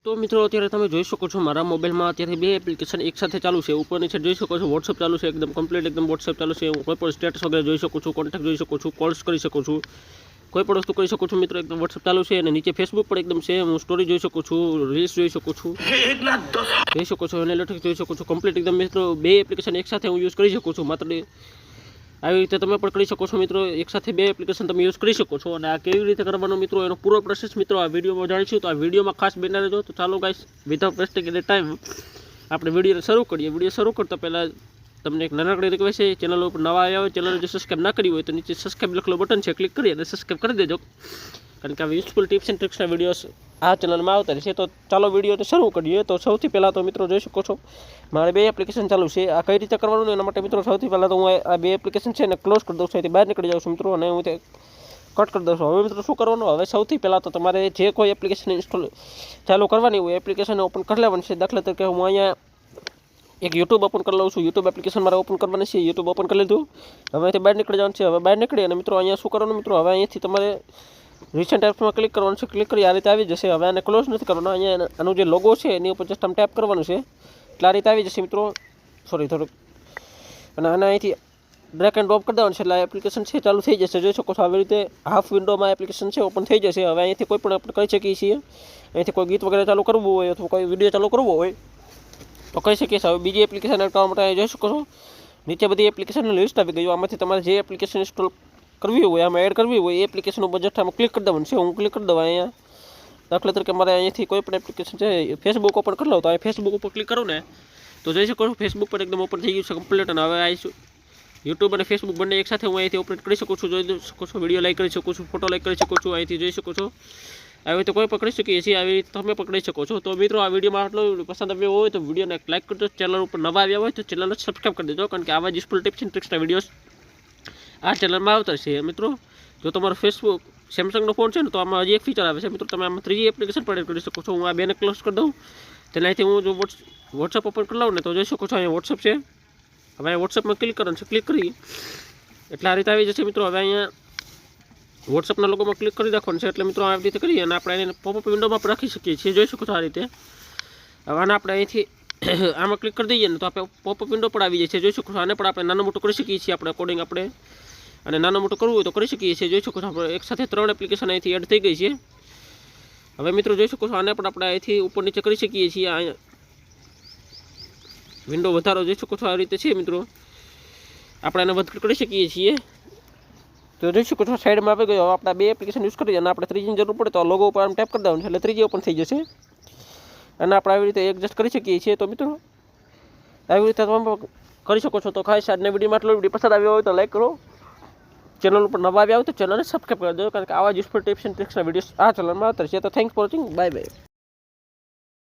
तो मित्रों अत्यारे तमे जोई शको छो मारा मोबाइल में अत्यारे बे एप्लिकेशन एक साथ चालू है। ऊपर नीचे जोई शको छो व्हाट्सएप चालू है, एकदम कम्प्लीट एकदम व्हाट्सएप चालू है। कोई पण स्टेटस वगैरह जोई शकું છું, कॉन्टेक्ट जोई શકું છું, कॉल्स करी શકું છું, कोई पण वस्तु करी શકું છું। मित्रों एकदम व्हाट्सएप चालू है અને નીચે फेसबुक पर एकदम છે। હું स्टोरी જોઈ શકું છું, રીલ્સ જોઈ શકું છું, જોઈ શકું છું, એનાલિટિક્સ જોઈ શકું છું। કમ્પ્લીટ एकदम मित्रों बे एप्लिकेशन एक साथ હું यूज करी શકું છું। मात्र આવી રીતે તમે પણ કરી શકો છો મિત્રો। એક સાથે બે એપ્લિકેશન તમે યુઝ કરી શકો છો અને આ કેવી રીતે કરવાનું મિત્રો એનો પૂરો પ્રોસેસ મિત્રો આ વિડીયોમાં જાણીશું। તો આ વિડીયોમાં ખાસ બન્યા રહેજો। તો ચાલો ગાઈસ વિધાઉટ વેસ્ટિંગ એની ટાઈમ આપણે વિડીયોને શરૂ કરીએ। વિડીયો શરૂ કરતા પહેલાં તમને એક નાનકડી રિક્વેસ્ટ છે, ચેનલ ઉપર નવા આવ્યા હોય, ચેનલ જો સબસ્ક્રાઈબ ના કરી હોય તો નીચે સબસ્ક્રાઈબ લખેલું બટન છે, ક્લિક કરી અને સબસ્ક્રાઈબ કરી દેજો, કારણ કે આ યુઝફુલ ટિપ્સ એન્ડ ટ્રિક્સના વિડીયોઝ આ ચેનલમાં આવતા રહેશે। તો ચાલો વિડીયોને શરૂ કરીએ। તો સૌથી પહેલાં તો મિત્રો જોઈ શકો છો મારે બે એપ્લિકેશન ચાલુ છે। આ કઈ રીતે કરવાનું એના માટે મિત્રો સૌથી પહેલાં તો હું આ બે એપ્લિકેશન છે ને ક્લોઝ કરી દઉં છું, એથી બહાર નીકળી જાઉં છું મિત્રો અને હું તે કટ કરી દઉં છું। હવે મિત્રો શું કરવાનું, હવે સૌથી પહેલાં તો તમારે જે કોઈ એપ્લિકેશન ઇન્સ્ટોલ ચાલુ કરવાની હોય એપ્લિકેશન ઓપન કરી લેવાની છે। દાખલા તરીકે હું અહીંયા એક યુટ્યુબ ઓપન કરી લઉં છું। યુટ્યુબ એપ્લિકેશન મારે ઓપન કરવાની છે। યુટ્યુબ ઓપન કરી લીધું, હવે અહીંથી બહાર નીકળી જવાનું છે। હવે બહાર નીકળી અને મિત્રો અહીંયા શું કરવાનું મિત્રો, હવે અહીંયાથી તમારે રિસેન્ટ એપ્સમાં ક્લિક કરવાનું છે। ક્લિક કરી આ રીતે આવી જશે। હવે આને ક્લોઝ નથી કરવાનું, અહીંયા આનું જે લોગો છે એની ઉપર જસ્ટ આમ ટેપ કરવાનું છે એટલે આ રીતે આવી જશે મિત્રો। સોરી થોડુંક, અને આને અહીંથી ડ્રેગ એન્ડ ડ્રોપ કરી દેવાનું છે એટલે આ એપ્લિકેશન છે ચાલુ થઈ જશે। જોઈ શકો છો આવી રીતે હાફ વિન્ડોમાં એપ્લિકેશન છે ઓપન થઈ જશે। હવે અહીંથી કોઈ પણ આપણે કરી શકીએ છીએ। અહીંથી કોઈ ગીત વગેરે ચાલુ કરવું હોય અથવા કોઈ વિડીયો ચાલુ કરવો હોય તો કહી શકીએ છીએ। હવે બીજી એપ્લિકેશન એડ કરવા માટે જોઈ શકો છો નીચે બધી એપ્લિકેશનની લિસ્ટ આવી ગઈ। આમાંથી તમારે જે એપ્લિકેશન ઇન્સ્ટોલ કરવી હોય, આમાં એડ કરવી હોય એ એપ્લિકેશન ઉપર જસ્ટ આમાં ક્લિક કરી દેવાનું છે। હું ક્લિક કરી દઉં અહીંયા, દાખલા તરીકે મારે અહીંયાથી કોઈ પણ એપ્લિકેશન છે ફેસબુક ઓપન કરી લઉં તો અહીં ફેસબુક ઉપર ક્લિક કરું ને તો જોઈ શકો છો ફેસબુક પર એકદમ ઓપન થઈ ગયું છે કમ્પ્લીટ। અને હવે આવીશું યુટ્યુબ અને ફેસબુક બંને એક સાથે હું અહીંથી ઓપરેટ કરી શકું છું। જોઈ શકો છો વિડીયો લાઈક કરી શકું છું, ફોટો લાઈક કરી શકું છું, અહીંથી જોઈ શકો છો। આવી રીતે કોઈ પકડી શકીએ છીએ, આવી રીતે તમે પકડી શકો છો। તો મિત્રો આ વિડીયોમાં આટલો પસંદ આવ્યો હોય તો વિડીયોને લાઈક કરજો, ચેનલ ઉપર નવા આવ્યા હોય તો ચેનલને સબસ્ક્રાઈબ કરી દેજો, કારણ કે આવા જ યુઝફુલ ટિપ્સ એન્ડ ટ્રિક્સના વિડીયોઝ આ ચેનલમાં આવતા છે મિત્રો। જો તમારો ફેસબુક સેમસંગનો ફોન છે ને તો આમાં હજી એક ફીચર આવે છે મિત્રો, તમે આમાં ત્રીજી એપ્લિકેશન પણ એડ કરી શકો છો। હું આ બેને ક્લોઝ કરી દઉં, તેનાથી હું જો વોટ્સઅપ ઓપન કરી લઉં ને તો જોઈ શકો છો અહીંયા વોટ્સઅપ છે। હવે અહીંયા વોટ્સઅપમાં ક્લિક કરવાનું છે, ક્લિક કરી એટલે આ રીતે આવી જશે મિત્રો। હવે અહીંયા વોટ્સઅપના લોગોમાં ક્લિક કરી રાખવાનું છે એટલે મિત્રો આવી રીતે કરીએ અને આપણે એને પોપઅપ વિન્ડોમાં પણ રાખી શકીએ છીએ। જોઈ શકો છો આ રીતે। હવે આને આપણે અહીંથી આમાં ક્લિક કરી દઈએ ને તો આપણે પોપઅપ વિન્ડો પણ આવી જાય છે। જોઈ શકો છો આને પણ આપણે નાનું મોટું કરી શકીએ છીએ આપણે અકોર્ડિંગ આપણે, અને નાનું મોટું કરવું હોય તો કરી શકીએ છીએ। જોઈ શકો છો આપણે એક સાથે 3 એપ્લિકેશન અહીંથી એડ થઈ ગઈ છે। હવે મિત્રો જોઈ શકો છો આને પણ આપણે અહીંથી ઉપર નીચે કરી શકીએ છીએ। અહીંયા વિન્ડો વધારો જોઈ શકો છો આ રીતે છે મિત્રો, આપણે આને વધારે કરી શકીએ છીએ। તો જોઈ શકો છો સાઈડમાં આવી ગયો। હવે આપણે બે એપ્લિકેશન યુઝ કરીએ અને આપણે ત્રીજીની જરૂર પડે તો લોગો ઉપર આમ ટેપ કરી દેવાનું છે એટલે ત્રીજી ઓપન થઈ જશે અને આપણે આવી રીતે એડજસ્ટ કરી શકીએ છીએ। તો મિત્રો આવી રીતે તમે કરી શકો છો। તો ખાસ આજના વિડીયોમાં આટલો વિડીયો પસંદ આવ્યો હોય તો લાઈક કરો, ચેનલ ઉપર નવા આવ્યા હોય તો ચેનલને સબસ્ક્રાઈબ કરી દો, કારણ કે આવા યુઝફુલ ટિપ્સ એન્ડ ટ્રિક્સના વિડીયોઝ આ ચેનલમાં આવતા છે। તો thanks for watching, bye bye.